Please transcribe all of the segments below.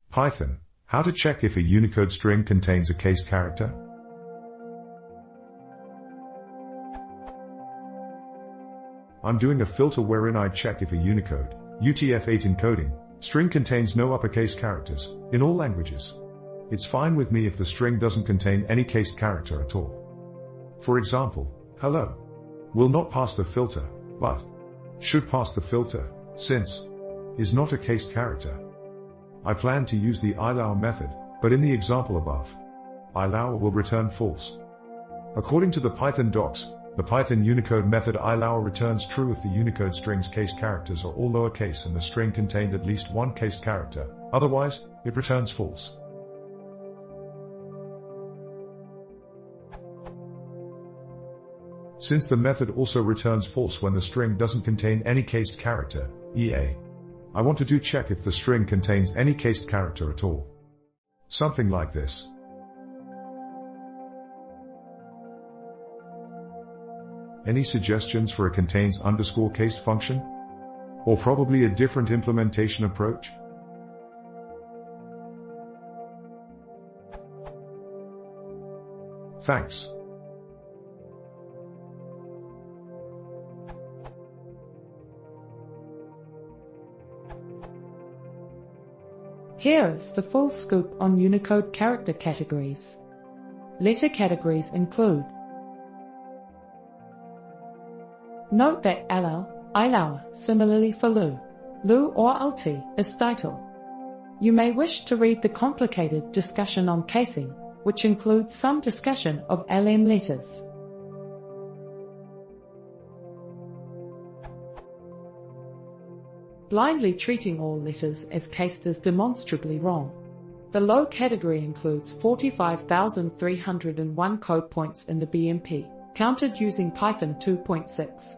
Python, how to check if a Unicode string contains a cased character? I'm doing a filter wherein I check if a Unicode, UTF-8 encoding, string contains no uppercase characters, in all languages. It's fine with me if the string doesn't contain any cased character at all. For example, hello will not pass the filter, but should pass the filter, since is not a cased character. I plan to use the allow method, but in the example above, allow will return false. According to the Python docs, the Python Unicode method allow returns true if the Unicode string's cased characters are all lowercase and the string contained at least one cased character, otherwise, it returns false. Since the method also returns false when the string doesn't contain any cased character, EA, I want to do check if the string contains any cased character at all. Something like this. Any suggestions for a contains underscore cased function? Or probably a different implementation approach? Thanks. Here is the full scoop on Unicode character categories. Letter categories include: note that allow, similarly for lu or lt, is title. You may wish to read the complicated discussion on casing, which includes some discussion of LM letters. Blindly treating all letters as cased is demonstrably wrong. The low category includes 45,301 code points in the BMP, counted using Python 2.6.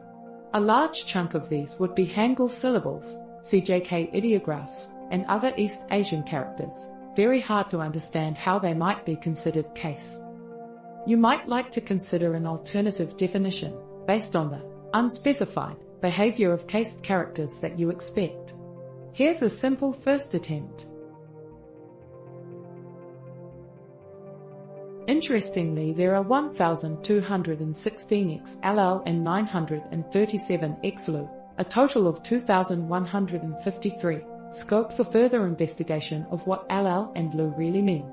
A large chunk of these would be Hangul syllables, CJK ideographs, and other East Asian characters, very hard to understand how they might be considered cased. You might like to consider an alternative definition, based on the unspecified behavior of cased characters that you expect. Here's a simple first attempt. Interestingly, there are 1,216 XLL and 937 XLU, a total of 2,153. Scope for further investigation of what LL and LU really mean.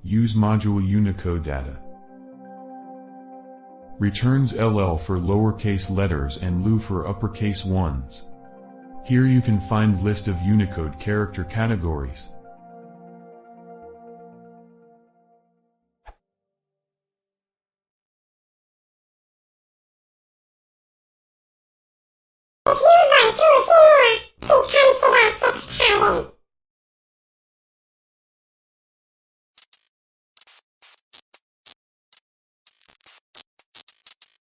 Use module Unicode data. Returns LL for lowercase letters and LU for uppercase ones. Here you can find list of Unicode character categories. If you would like to review more, please consider subscribing.